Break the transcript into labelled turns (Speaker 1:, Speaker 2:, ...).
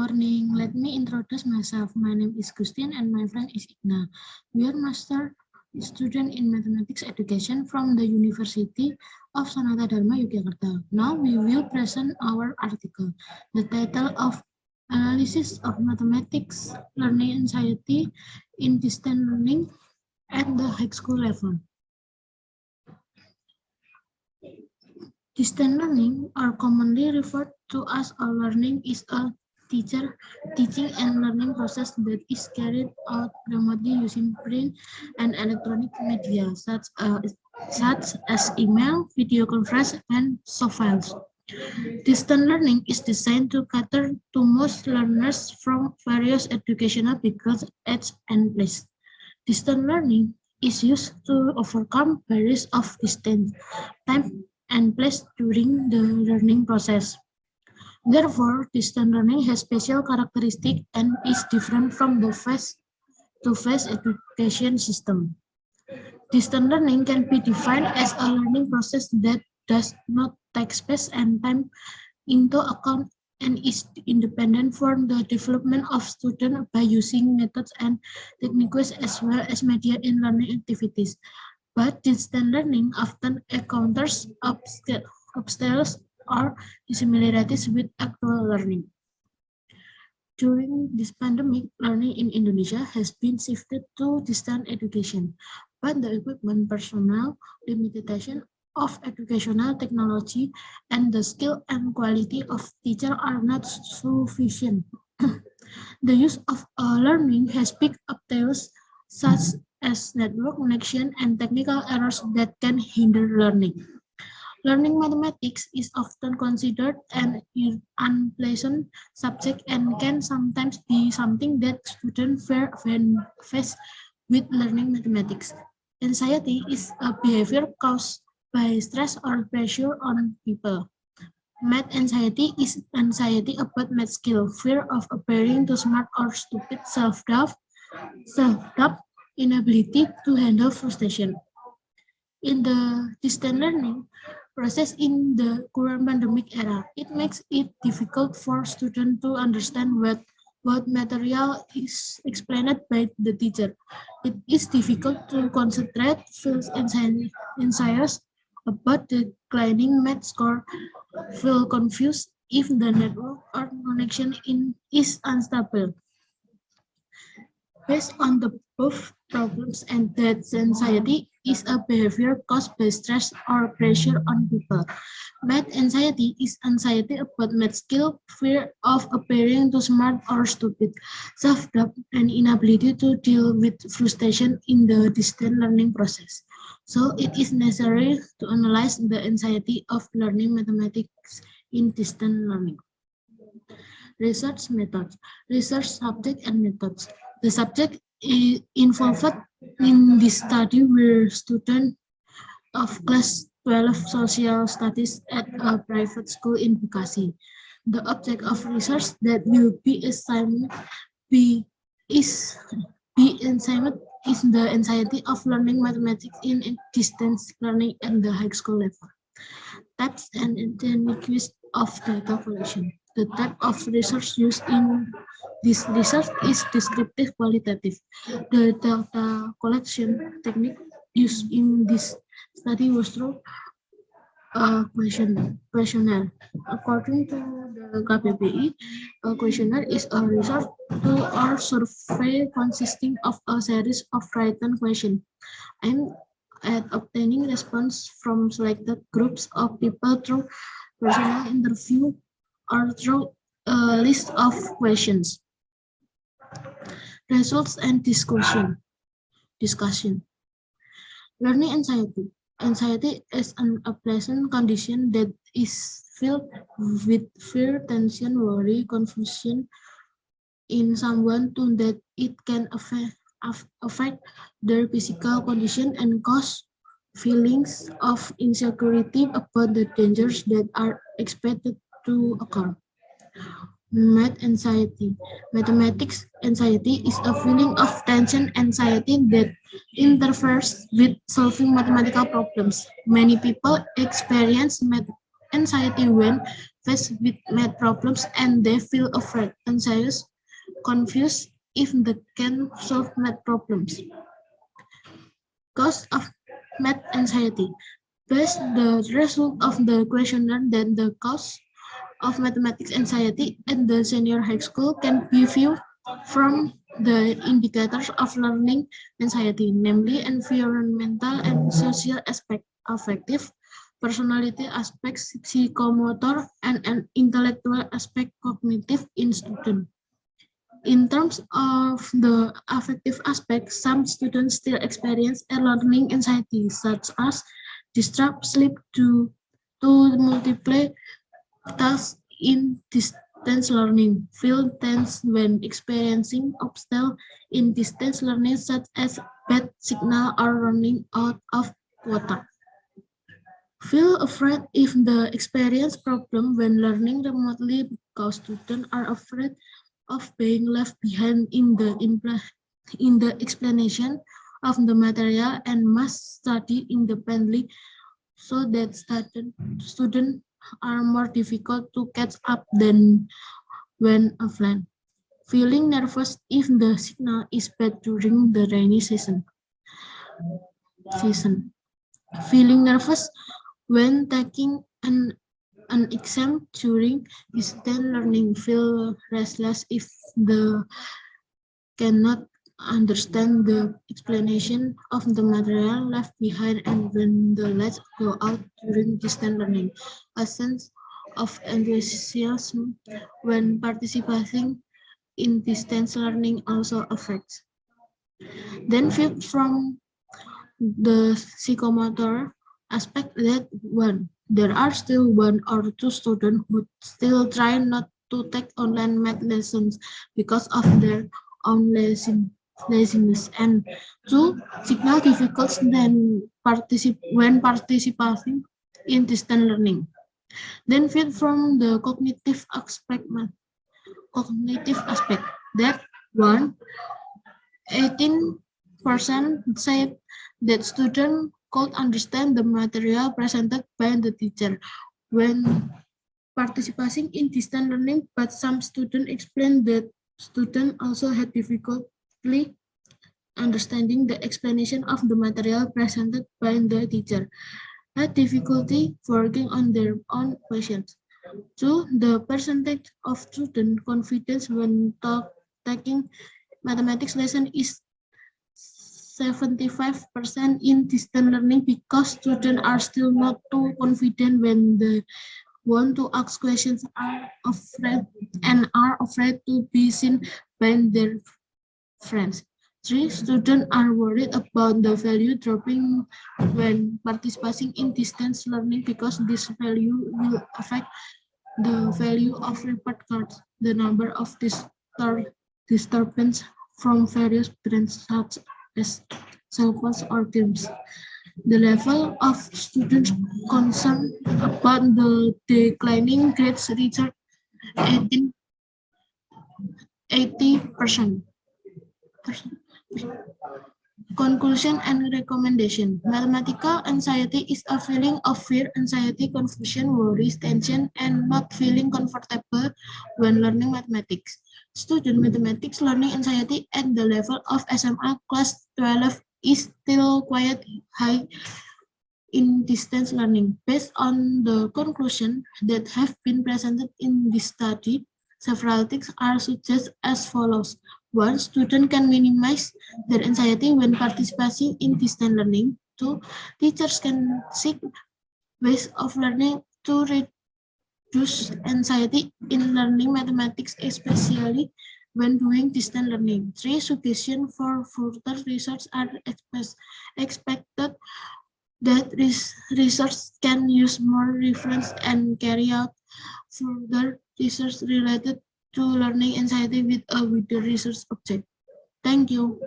Speaker 1: morning. Let me introduce myself. My name is Gustin and my friend is Igna. We are master student in mathematics education from the University of Sanata Dharma, Yogyakarta. Now we will present our article. The title of Analysis of Mathematics Learning Anxiety in Distant Learning at the High School Level. Distant learning, or commonly referred to as a learning, is a teaching and learning process that is carried out remotely using print and electronic media, such as email, video conference, and soft files. Distant learning is designed to cater to most learners from various educational backgrounds, age, and place. Distant learning is used to overcome barriers of distance, time, and place during the learning process. Therefore, distant learning has special characteristics and is different from the face-to-face education system. Distant learning can be defined as a learning process that does not take space and time into account and is independent from the development of students by using methods and techniques as well as media in learning activities. But distant learning often encounters obstacles or dissimilarities with actual learning. During this pandemic, learning in Indonesia has been shifted to distant education, but the equipment, personnel, limitation of educational technology, and the skill and quality of teachers are not sufficient. The use of learning has big obstacles such as network connection and technical errors that can hinder learning. Learning mathematics is often considered an unpleasant subject and can sometimes be something that students fear when faced with learning mathematics. Anxiety is a behavior caused by stress or pressure on people. Math anxiety is anxiety about math skill, fear of appearing too smart or stupid, self-doubt, inability to handle frustration. In the distant learning process in the current pandemic era, it makes it difficult for students to understand what material is explained by the teacher. It is difficult to concentrate, feels anxious about the declining math score, feel confused if the network or connection is unstable. Based on the above problems and that anxiety is a behavior caused by stress or pressure on people. Math anxiety is anxiety about math skill, fear of appearing too smart or stupid, self-doubt, and inability to deal with frustration in the distant learning process. So it is necessary to analyze the anxiety of learning mathematics in distant learning. Research methods, research subject and methods. The subject involved in this study were students of class 12 social studies at a private school in Bekasi. The object of research that will be assigned be is be assigned is the anxiety of learning mathematics in distance learning at the high school level. Types and techniques of data collection. The type of research used in this research is descriptive qualitative. The data collection technique used in this study was through a questionnaire. According to the KPPI, a questionnaire is a research tool or survey consisting of a series of written questions aimed at obtaining response from selected groups of people through personal interview or through a list of questions. Results and discussion. Learning anxiety. Anxiety is an unpleasant condition that is filled with fear, tension, worry, confusion in someone to that it can affect their physical condition and cause feelings of insecurity about the dangers that are expected to occur. Math anxiety. Mathematics anxiety is a feeling of tension anxiety that interferes with solving mathematical problems. Many people experience anxiety when faced with math problems, and they feel afraid, anxious, confused if they can solve math problems. Cause of math anxiety. Based the result of the questionnaire that the cause of mathematics anxiety at the senior high school can be viewed from the indicators of learning anxiety, namely environmental and social aspect, affective, personality aspects, psychomotor, and an intellectual aspect, cognitive in student. In terms of the affective aspect, some students still experience a learning anxiety, such as disrupt sleep to multiply tasks in distance learning, feel tense when experiencing obstacles in distance learning, such as bad signal or running out of quota. Feel afraid if the experience problem when learning remotely because students are afraid of being left behind in the explanation of the material and must study independently so that students are more difficult to catch up than when offline. Feeling nervous if the signal is bad during the rainy season. Feeling nervous when taking an exam during distance learning. Feel restless if the cannot understand the explanation of the material left behind, and when the lights go out during distance learning. A sense of enthusiasm when participating in distance learning also affects. Then viewed from the psychomotor aspect, that one, there are still one or two students who still try not to take online math lessons because of their own laziness, and two, signal difficulties when participating in distant learning. Then viewed from the cognitive aspect, that one, 18% said that students could understand the material presented by the teacher when participating in distant learning, but some students explained that students also had difficulty understanding the explanation of the material presented by the teacher, had difficulty working on their own questions. Two, the percentage of student confidence when taking mathematics lesson is 75% in distant learning because students are still not too confident when they want to ask questions are afraid to be seen by their friends. Three, students are worried about the value dropping when participating in distance learning because this value will affect the value of report cards, the number of disturbance from various brands such as cell phones or games. The level of students' concern about the declining grades reached 80%. Conclusion and recommendation. Mathematical anxiety is a feeling of fear, anxiety, confusion, worries, tension, and not feeling comfortable when learning mathematics. Student mathematics learning anxiety at the level of SMA class 12 is still quite high in distance learning. Based on the conclusion that have been presented in this study, several things are suggested as follows. One, student can minimize their anxiety when participating in distance learning. Two, teachers can seek ways of learning to reduce anxiety in learning mathematics, especially when doing distance learning. Three, suggestions for further research are expected that research can use more reference and carry out further research related to learning anxiety with a wider research object. Thank you.